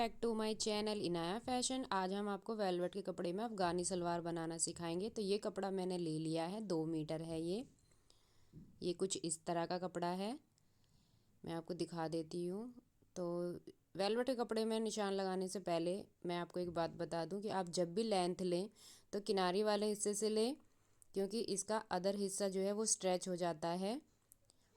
Back to my channel Inaya Fashion. आज हम आपको वेलवेट के कपड़े में अफ़गानी सलवार बनाना सिखाएंगे। तो ये कपड़ा मैंने ले लिया है, 2 मीटर है ये कुछ इस तरह का कपड़ा है। मैं आपको दिखा देती हूँ। तो वेलवेट के कपड़े में निशान लगाने से पहले मैं आपको एक बात बता दूँ कि आप जब भी लेंथ लें तो किनारी वाले हिस्से से लें, क्योंकि इसका अदर हिस्सा जो है वो स्ट्रेच हो जाता है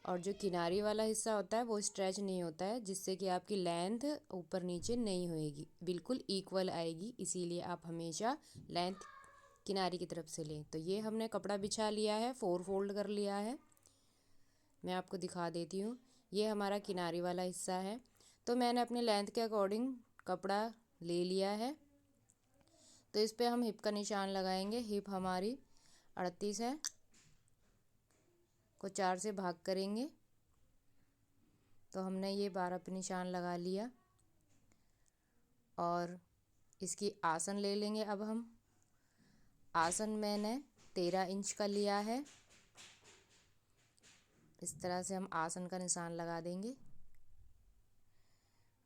और जो किनारी वाला हिस्सा होता है वो स्ट्रेच नहीं होता है, जिससे कि आपकी लेंथ ऊपर नीचे नहीं होएगी, बिल्कुल इक्वल आएगी। इसीलिए आप हमेशा लेंथ किनारी की तरफ से लें। तो ये हमने कपड़ा बिछा लिया है, 4 फोल्ड कर लिया है। मैं आपको दिखा देती हूँ। ये हमारा किनारी वाला हिस्सा है। तो मैंने अपने लेंथ के अकॉर्डिंग कपड़ा ले लिया है। तो इस पे हम हिप का निशान लगाएंगे। हिप हमारी 38 है, को 4 से भाग करेंगे तो हमने ये 12 पे निशान लगा लिया। और इसकी आसन ले लेंगे। अब हम आसन मैंने 13 इंच का लिया है। इस तरह से हम आसन का निशान लगा देंगे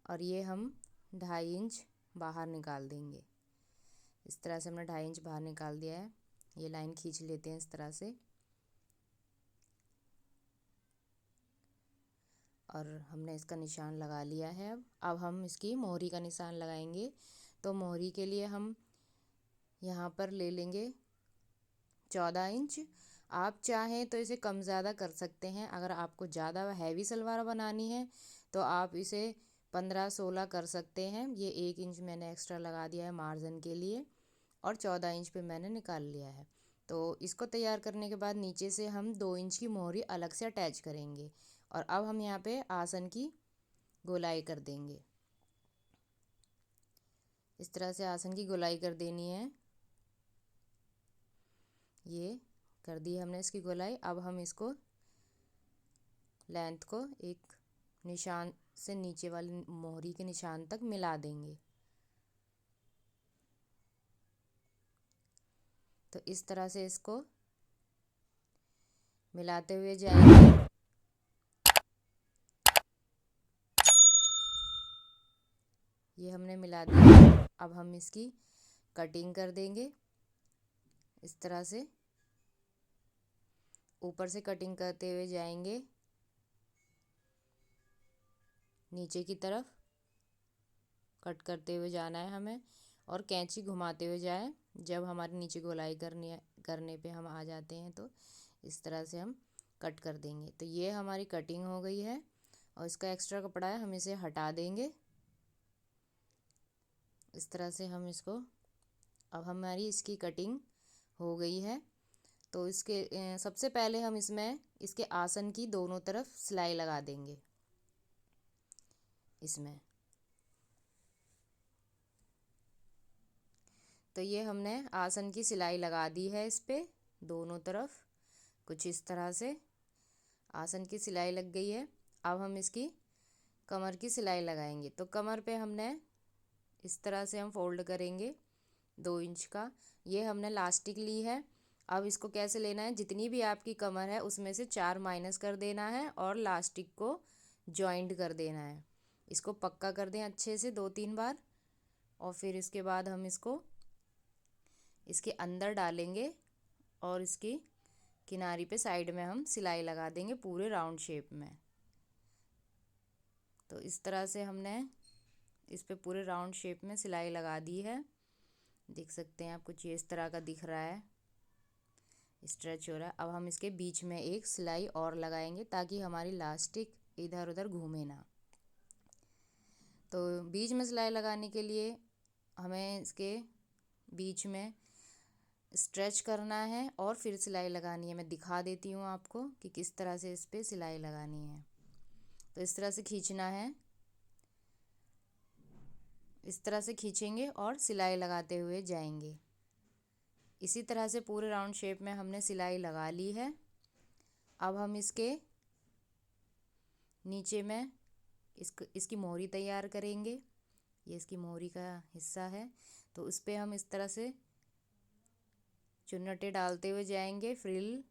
और ये हम 2.5 इंच बाहर निकाल देंगे। इस तरह से हमने 2.5 इंच बाहर निकाल दिया है। ये लाइन खींच लेते हैं इस तरह से और हमने इसका निशान लगा लिया है। अब हम इसकी मोहरी का निशान लगाएंगे। तो मोहरी के लिए हम यहाँ पर ले लेंगे 14 इंच। आप चाहें तो इसे कम ज़्यादा कर सकते हैं। अगर आपको ज़्यादा हैवी सलवार बनानी है तो आप इसे 15-16 कर सकते हैं। ये 1 इंच मैंने एक्स्ट्रा लगा दिया है मार्जिन के लिए और 14 इंच पे मैंने निकाल लिया है। तो इसको तैयार करने के बाद नीचे से हम 2 इंच की मोहरी अलग से अटैच करेंगे और अब हम यहाँ पे आसन की गोलाई कर देंगे। इस तरह से आसन की गोलाई कर देनी है। ये कर दी हमने इसकी गोलाई। अब हम इसको लेंथ को एक निशान से नीचे वाली मोहरी के निशान तक मिला देंगे। तो इस तरह से इसको मिलाते हुए जाएंगे। ये हमने मिला दिया। अब हम इसकी कटिंग कर देंगे। इस तरह से ऊपर से कटिंग करते हुए जाएंगे नीचे की तरफ, कट करते हुए जाना है हमें और कैंची घुमाते हुए जाए। जब हमारे नीचे गोलाई करने पे हम आ जाते हैं तो इस तरह से हम कट कर देंगे। तो ये हमारी कटिंग हो गई है और इसका एक्स्ट्रा कपड़ा है, हम इसे हटा देंगे। इस तरह से हम इसको, अब हमारी इसकी कटिंग हो गई है। तो इसके सबसे पहले हम इसमें इसके आसन की दोनों तरफ सिलाई लगा देंगे। इसमें तो ये हमने आसन की सिलाई लगा दी है इस पे दोनों तरफ। कुछ इस तरह से आसन की सिलाई लग गई है। अब हम इसकी कमर की सिलाई लगाएंगे। तो कमर पे हमने इस तरह से हम फोल्ड करेंगे 2 इंच का। ये हमने लास्टिक ली है। अब इसको कैसे लेना है, जितनी भी आपकी कमर है उसमें से 4 माइनस कर देना है और लास्टिक को जॉइंट कर देना है। इसको पक्का कर दें अच्छे से 2-3 बार और फिर इसके बाद हम इसको इसके अंदर डालेंगे और इसकी किनारी पे साइड में हम सिलाई लगा देंगे पूरे राउंड शेप में। तो इस तरह से हमने इस पे पूरे राउंड शेप में सिलाई लगा दी है। देख सकते हैं आप, कुछ ये इस तरह का दिख रहा है, स्ट्रेच हो रहा है। अब हम इसके बीच में एक सिलाई और लगाएंगे ताकि हमारी लास्टिक इधर उधर घूमे ना। तो बीच में सिलाई लगाने के लिए हमें इसके बीच में स्ट्रेच करना है और फिर सिलाई लगानी है। मैं दिखा देती हूँ आपको कि किस तरह से इस पे सिलाई लगानी है। तो इस तरह से खींचना है, इस तरह से खींचेंगे और सिलाई लगाते हुए जाएंगे। इसी तरह से पूरे राउंड शेप में हमने सिलाई लगा ली है। अब हम इसके नीचे में इसकी मोहरी तैयार करेंगे। ये इसकी मोहरी का हिस्सा है। तो उस पर हम इस तरह से चुन्नटें डालते हुए जाएंगे, फ्रिल।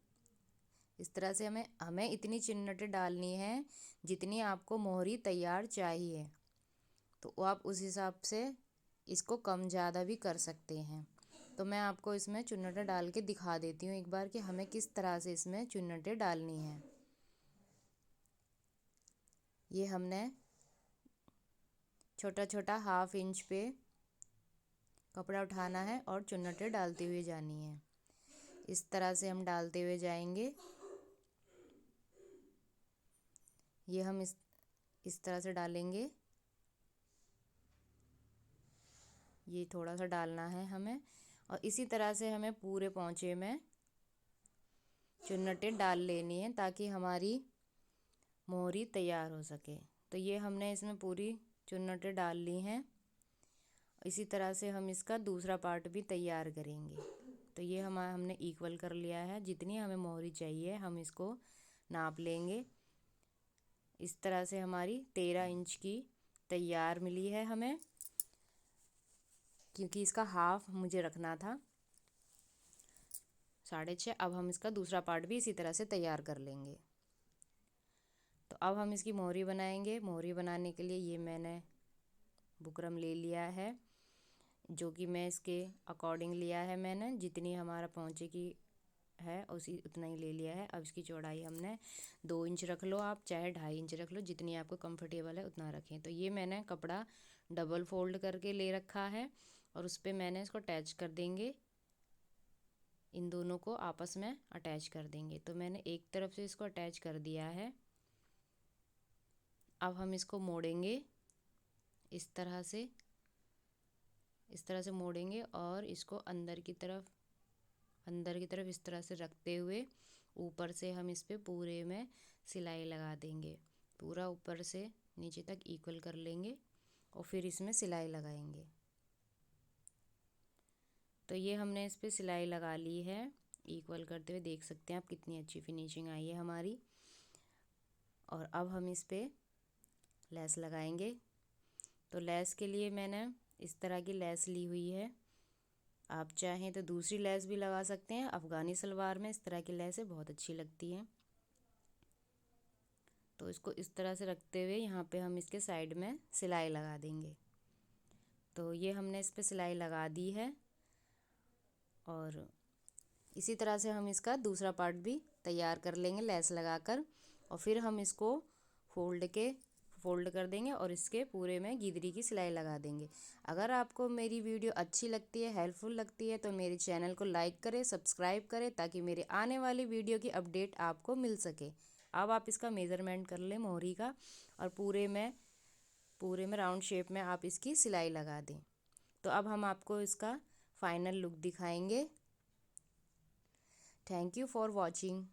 इस तरह से हमें इतनी चुन्नटें डालनी है जितनी आपको मोहरी तैयार चाहिए। तो आप उस हिसाब से इसको कम ज़्यादा भी कर सकते हैं। तो मैं आपको इसमें चुन्नटें डाल के दिखा देती हूँ एक बार कि हमें किस तरह से इसमें चुन्नटें डालनी है। ये हमने छोटा छोटा 1/2 इंच पे कपड़ा उठाना है और चुन्नटें डालते हुए जानी है। इस तरह से हम डालते हुए जाएंगे। ये हम इस तरह से डालेंगे। ये थोड़ा सा डालना है हमें, और इसी तरह से हमें पूरे पोंचे में चुन्नटें डाल लेनी है ताकि हमारी मोहरी तैयार हो सके। तो ये हमने इसमें पूरी चुन्नटें डाल ली हैं। इसी तरह से हम इसका दूसरा पार्ट भी तैयार करेंगे। तो ये हमने इक्वल कर लिया है। जितनी हमें मोहरी चाहिए हम इसको नाप लेंगे। इस तरह से हमारी 13 इंच की तैयार मिली है हमें, क्योंकि इसका हाफ मुझे रखना था 6.5। अब हम इसका दूसरा पार्ट भी इसी तरह से तैयार कर लेंगे। तो अब हम इसकी मोहरी बनाएंगे। मोहरी बनाने के लिए ये मैंने बुकरम ले लिया है, जो कि मैं इसके अकॉर्डिंग लिया है। मैंने जितनी हमारा पोंचे की है उसी उतना ही ले लिया है। अब इसकी चौड़ाई हमने 2 इंच रख लो, आप चाहे 2.5 इंच रख लो, जितनी आपको कंफर्टेबल है उतना रखें। तो ये मैंने कपड़ा डबल फोल्ड करके ले रखा है और उस पर मैंने इसको अटैच कर देंगे। इन दोनों को आपस में अटैच कर देंगे। तो मैंने एक तरफ से इसको अटैच कर दिया है। अब हम इसको मोड़ेंगे इस तरह से मोड़ेंगे और इसको अंदर की तरफ इस तरह से रखते हुए ऊपर से हम इस पे पूरे में सिलाई लगा देंगे। पूरा ऊपर से नीचे तक इक्वल कर लेंगे और फिर इसमें सिलाई लगाएंगे। तो ये हमने इस पे सिलाई लगा ली है। इक्वल करते हुए देख सकते हैं आप कितनी अच्छी फिनिशिंग आई है हमारी। और अब हम इस पे लेस लगाएंगे। तो लेस के लिए मैंने इस तरह की लेस ली हुई है। आप चाहें तो दूसरी लेस भी लगा सकते हैं। अफ़गानी सलवार में इस तरह की लेसें बहुत अच्छी लगती हैं। तो इसको इस तरह से रखते हुए यहाँ पे हम इसके साइड में सिलाई लगा देंगे। तो ये हमने इस पे सिलाई लगा दी है और इसी तरह से हम इसका दूसरा पार्ट भी तैयार कर लेंगे लेस लगाकर। और फिर हम इसको फोल्ड कर देंगे और इसके पूरे में गिदरी की सिलाई लगा देंगे। अगर आपको मेरी वीडियो अच्छी लगती है, हेल्पफुल लगती है, तो मेरे चैनल को लाइक करें, सब्सक्राइब करें, ताकि मेरे आने वाली वीडियो की अपडेट आपको मिल सके। अब आप इसका मेज़रमेंट कर लें मोहरी का और पूरे में राउंड शेप में आप इसकी सिलाई लगा दें। तो अब हम आपको इसका फाइनल लुक दिखाएंगे। Thank you for watching.